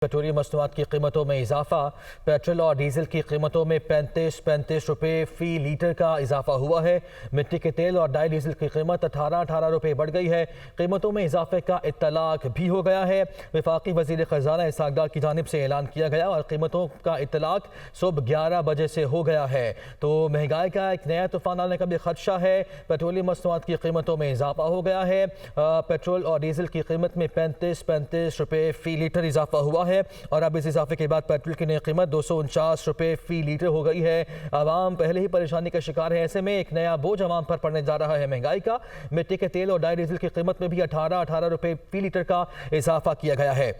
Petroleum मसनूआत की कीमतों में इजाफा। पेट्रोल और डीजल की कीमतों में 35 रुपये फ़ी लीटर का इजाफा हुआ है। मिट्टी के तेल और डाई डीजल की कीमत 18 रुपये बढ़ गई है। कीमतों में इजाफे का इत्तलाक भी हो गया है। वफाकी वज़ीर ख़जाना इसहाक़ डार की जानिब से ऐलान किया गया और कीमतों का इत्तलाक सुबह 11 बजे से हो गया है। तो महंगाई का एक नया तूफ़ान आने का भी खदशा है। पेट्रोलियम मसनूआत की कीमतों में इजाफा हो गया है। पेट्रोल और डीजल की कीमत में 35 रुपये फ़ी लीटर इजाफा हुआ है और अब इस इजाफे के बाद पेट्रोल की नई कीमत 249 रुपये फ़ी लीटर हो गई है। आवाम पहले ही परेशानी का शिकार है, ऐसे में एक नया बोझ आवाम पर पड़ने जा रहा है महंगाई का। मिट्टी के तेल और डाई डीजल की कीमत में भी 18 रुपये फ़ी लीटर का इजाफा किया गया है।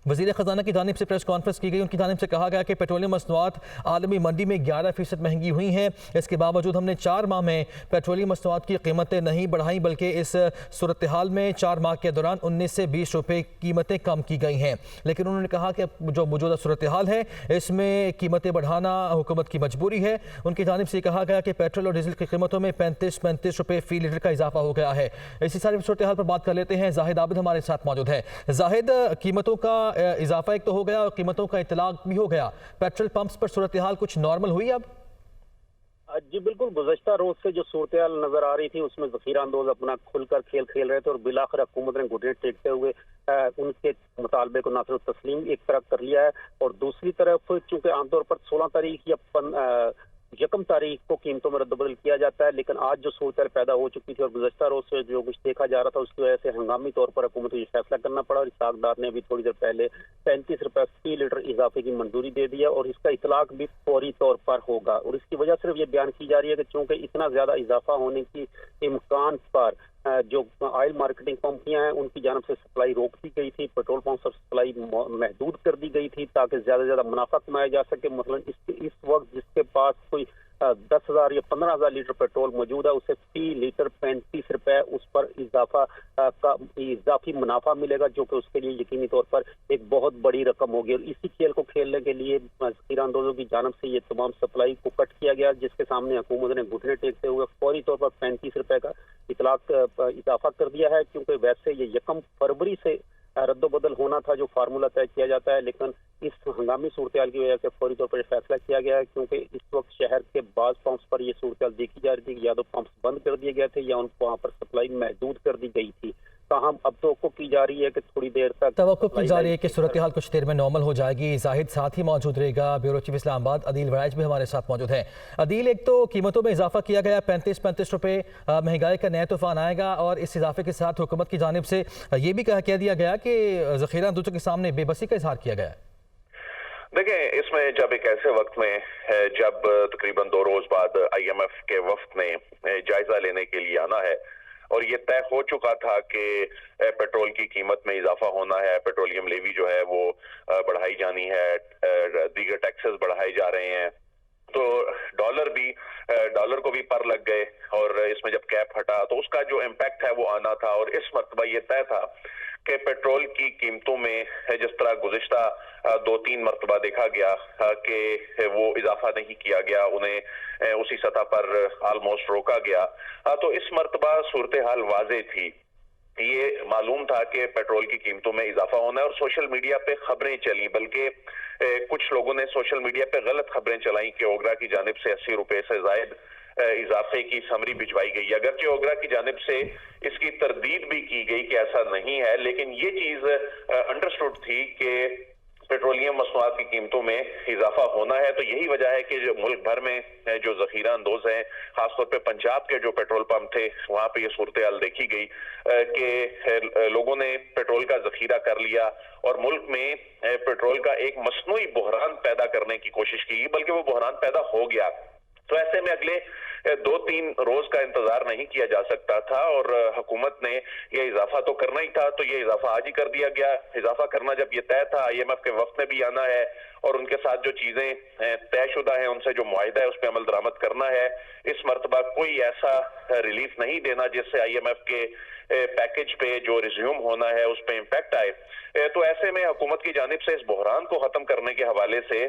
वज़ीर ख़जाना की जानिब से प्रेस कॉन्फ्रेंस की गई। उनकी जानिब से कहा गया कि पेट्रोलियम मसनूआत आलमी मंडी में 11% महंगी हुई हैं। इसके बावजूद हमने 4 माह में पेट्रोलियम मसनूआत की कीमतें नहीं बढ़ाई, बल्कि इस सूरत हाल में 4 माह के दौरान 19 से 20 रुपये कीमतें कम की गई हैं। लेकिन उन्होंने कहा कि जो मौजूदा सूरत हाल है इसमें कीमतें बढ़ाना हुकूमत की मजबूरी है। उनकी जानिब से कहा गया कि पेट्रोल और डीजल की कीमतों में 35 रुपये फ़ी लीटर का इजाफा हो गया है। इसी सारी सूरत हाल पर बात कर लेते हैं। जाहिद आबिद हमारे साथ मौजूद है। जाहिद, कीमतों का इजाफा एक तो हो गया और कीमतों का इतलाक भी हो गया। पेट्रोल पंप्स पर सूरत हाल कुछ नॉर्मल हुई अब? जी बिल्कुल, गुज़श्ता रोज से जो सूरत हाल नजर आ रही थी उसमें ज़ख़ीरा अंदोज़ अपना खुलकर खेल रहे थे और बिलाखिर हुकूमत ने घुटने टेकते हुए उनके मुतालबे को ना सिर्फ तस्लीम एक तरफ कर लिया है और दूसरी तरफ चूंकि आमतौर पर 16 तारीख या 1 तारीख को कीमतों में रद्दबदल किया जाता है, लेकिन आज जो सूरत पैदा हो चुकी थी और गुज़श्ता रोज से जो कुछ देखा जा रहा था उसकी वजह से हंगामी तौर पर हुकूमत को ये फैसला करना पड़ा और इसहाक़ डार ने अभी थोड़ी देर पहले 35 रुपये फ़ी लीटर इजाफे की मंजूरी दे दी है और इसका इतलाक भी फौरी तौर पर होगा। और इसकी वजह सिर्फ ये बयान की जा रही है कि चूंकि इतना ज्यादा इजाफा होने की इम्कान पर जो ऑयल मार्केटिंग कंपनियां हैं उनकी जानब से सप्लाई रोक दी गई थी, पेट्रोल पंप पर सप्लाई महदूद कर दी गई थी ताकि ज्यादा से ज्यादा मुनाफा कमाया जा सके। मसलन इस वक्त जिसके पास कोई 10,000 या 15,000 लीटर पेट्रोल मौजूद है उसे फ़ी लीटर 35 रुपए उस पर इजाफी मुनाफा मिलेगा, जो कि उसके लिए यकीनी तौर पर एक बहुत बड़ी रकम होगी। और इसी खेल को खेलने के लिए ज़ख़ीरा अंदोज़ों की जानब से ये तमाम सप्लाई को कट किया गया, जिसके सामने हुकूमत ने घुटने टेकते हुए फौरी तौर पर 35 रुपए का इजाफा कर दिया है। क्योंकि वैसे ये 1 फरवरी से रद्दोबदल होना था जो फार्मूला तय किया जाता है, लेकिन इस हंगामी सूरत हाल की वजह से फौरी तौर पर फैसला किया गया है। क्योंकि इस वक्त शहर के बाज़ पंप्स पर यह सूरत हाल देखी जा रही थी कि या तो पंप्स बंद कर दिए गए थे या उनको वहां पर सप्लाई महदूद कर दी गई थी। ताहम अब तो की जा रही है कि थोड़ी देर तक तवक्को की जा रही है कि सूरत हाल कुछ देर में नॉर्मल हो जाएगी। जाहिद साथ ही मौजूद रहेगा। ब्यूरो चीफ इस्लामाबाद अदील वराइज भी हमारे साथ मौजूद है। अदील, एक तो कीमतों में इजाफा किया गया, 35 रुपये महंगाई का नया तूफान आएगा और इस इजाफे के साथ हुकूमत की जानिब से ये भी कह दिया गया कि ज़ख़ीरा अंदोज़ों के सामने बेबसी का इजहार किया गया है। देखिए, इसमें जब एक ऐसे वक्त में जब तकरीबन 2 रोज बाद IMF के वफ्द ने जायजा लेने के लिए आना है और ये तय हो चुका था कि पेट्रोल की कीमत में इजाफा होना है, पेट्रोलियम लेवी जो है वो बढ़ाई जानी है, दीगर टैक्सेस बढ़ाए जा रहे हैं, तो डॉलर को भी पर लग गए और इसमें जब कैप हटा तो उसका जो इम्पैक्ट है वो आना था। और इस मरतबा ये तय था कि पेट्रोल की कीमतों में जिस तरह गुज़िश्ता 2-3 मरतबा देखा गया कि वो इजाफा नहीं किया गया, उन्हें उसी सतह पर ऑलमोस्ट रोका गया, तो इस मरतबा सूरत हाल वाज़े थी। ये मालूम था कि पेट्रोल की कीमतों में इजाफा होना है और सोशल मीडिया पे खबरें चली, बल्कि कुछ लोगों ने सोशल मीडिया पे गलत खबरें चलाई कि ओगरा की जानिब से 80 रुपए से जायद इजाफे की समरी भिजवाई गई। अगरचे ओगरा की जानिब से इसकी तरदीद भी की गई कि ऐसा नहीं है, लेकिन ये चीज अंडरस्टूड थी कि पेट्रोलियम मसनूआत की कीमतों में इजाफा होना है। तो यही वजह है कि जो मुल्क भर में जो ज़ख़ीरा अंदोज़ हैं, खासतौर पे पंजाब के जो पेट्रोल पंप थे वहां पे ये सूरत हाल देखी गई कि लोगों ने पेट्रोल का ज़ख़ीरा कर लिया और मुल्क में पेट्रोल का एक मसनूई बहरान पैदा करने की कोशिश की, बल्कि वो बहरान पैदा हो गया। तो ऐसे में अगले 2-3 रोज का इंतजार नहीं किया जा सकता था और हुकूमत ने यह इजाफा तो करना ही था, तो ये इजाफा आज ही कर दिया गया। इजाफा करना जब ये तय था, IMF के वक्त में भी आना है और उनके साथ जो चीजें तयशुदा है उनसे जो मुआहिदा है उस पर अमल दरामद करना है। इस मरतबा कोई ऐसा रिलीफ नहीं देना जिससे IMF के पैकेज पे जो रिज्यूम होना है उस पर इम्पैक्ट आए। तो ऐसे में हुकूमत की जानिब से इस बहरान को खत्म करने के हवाले से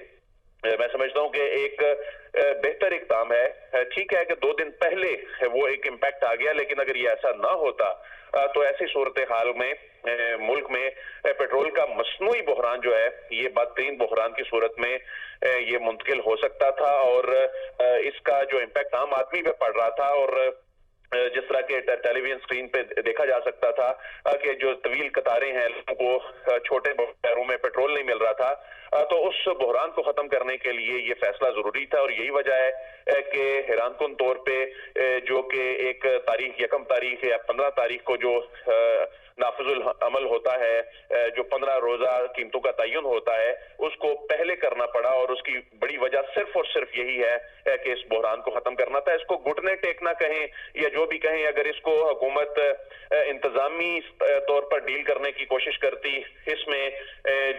मैं समझता हूं कि एक बेहतर इकदाम है। ठीक है कि 2 दिन पहले वो एक इम्पैक्ट आ गया, लेकिन अगर ये ऐसा ना होता तो ऐसी सूरत हाल में मुल्क में पेट्रोल का मसनूई बहरान जो है ये बदतरीन बहरान की सूरत में ये मुंतकिल हो सकता था और इसका जो इम्पैक्ट आम आदमी पे पड़ रहा था और जिस तरह के टेलीविजन स्क्रीन पे देखा जा सकता था कि जो तवील कतारें हैं, लोगों को छोटे शहरों में पेट्रोल नहीं मिल रहा था, तो उस बहरान को खत्म करने के लिए ये फैसला जरूरी था। और यही वजह है कि हैरानकुन तौर पे जो कि एक तारीख 1 तारीख या 15 तारीख को जो नाफिजुल अमल होता है, जो 15 रोजा कीमतों का तयन होता है, उसको पहले करना पड़ा और उसकी बड़ी वजह सिर्फ और सिर्फ यही है कि इस बहरान को खत्म करना था। इसको घुटने टेकना कहें या जो भी कहें, अगर इसको हुकूमत इंतजामी तौर पर डील करने की कोशिश करती, इसमें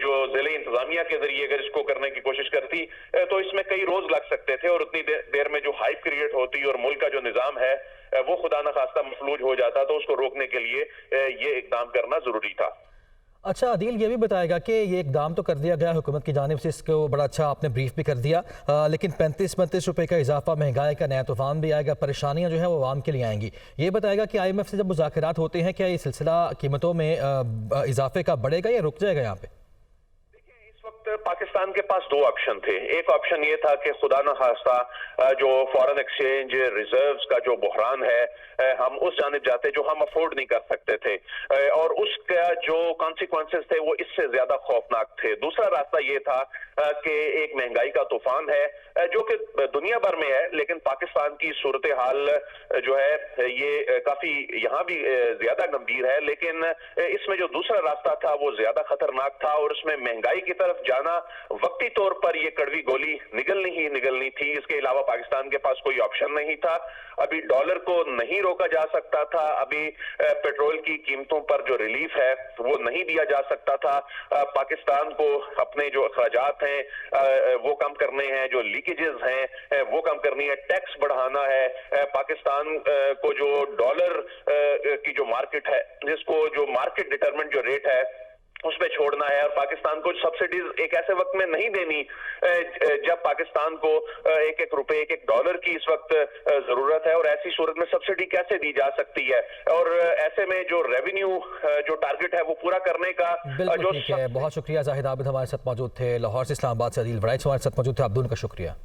जो जिले इंतजामिया के जरिए अगर इसको करने की कोशिश करती, तो इसमें कई रोज लग सकते थे और उतनी देर में जो हाइप क्रिएट होती और मुल्क का जो निजाम है वो खुदा न खास्ता मफलूज हो जाता, तो उसको रोकने के लिए ये इकदाम करना जरूरी था। अच्छा आदिल, ये भी बताएगा कि ये इकदाम तो कर दिया गया हुकूमत की जानिब से, इसको बड़ा अच्छा आपने ब्रीफ भी कर दिया, लेकिन 35-35 रुपए का इजाफा, महंगाई का नया तूफान भी आएगा, परेशानियां जो है वो आवाम के लिए आएंगी। ये बताएगा कि IMF से जब मुज़ाकरात होते हैं, क्या ये सिलसिला कीमतों में इजाफे का बढ़ेगा या रुक जाएगा यहाँ पे? पाकिस्तान के पास 2 ऑप्शन थे। एक ऑप्शन ये था कि खुदा न खास्ता जो फॉरेन एक्सचेंज रिजर्व्स का जो बहरान है, हम उस जानिब जाते जो हम अफोर्ड नहीं कर सकते थे और उसका जो कॉन्सिक्वेंसेस थे वो इससे ज्यादा खौफनाक थे। दूसरा रास्ता ये था कि एक महंगाई का तूफान है जो कि दुनिया भर में है, लेकिन पाकिस्तान की सूरत हाल जो है ये काफी यहाँ भी ज्यादा गंभीर है, लेकिन इसमें जो दूसरा रास्ता था वो ज्यादा खतरनाक था और उसमें महंगाई की तरफ जाना वक्ती तौर पर ये कड़वी गोली निगलनी थी। इसके अलावा पाकिस्तान के पास कोई ऑप्शन नहीं था। अभी डॉलर को नहीं रोका जा सकता था, अभी पेट्रोल की कीमतों पर जो रिलीफ है वो नहीं दिया जा सकता था। पाकिस्तान को अपने जो अखराजात हैं वो कम करने हैं, जो लीकेजेस हैं वो कम करनी है, टैक्स बढ़ाना है, पाकिस्तान को जो डॉलर की जो मार्केट है, जिसको जो मार्केट डिटरमिनेंट जो रेट है उसमें छोड़ना है और पाकिस्तान को सब्सिडीज एक ऐसे वक्त में नहीं देनी जब पाकिस्तान को एक रुपए एक डॉलर की इस वक्त जरूरत है और ऐसी सूरत में सब्सिडी कैसे दी जा सकती है। और ऐसे में जो रेवेन्यू जो टारगेट है वो पूरा करने का बिल्कुल ठीक है। बहुत शुक्रिया। जाहिद आबिद हमारे साथ मौजूद थे लाहौर से। इस्लामाबाद से आदिल वराइच हमारे साथ मौजूद थे। अब्दुल का शुक्रिया।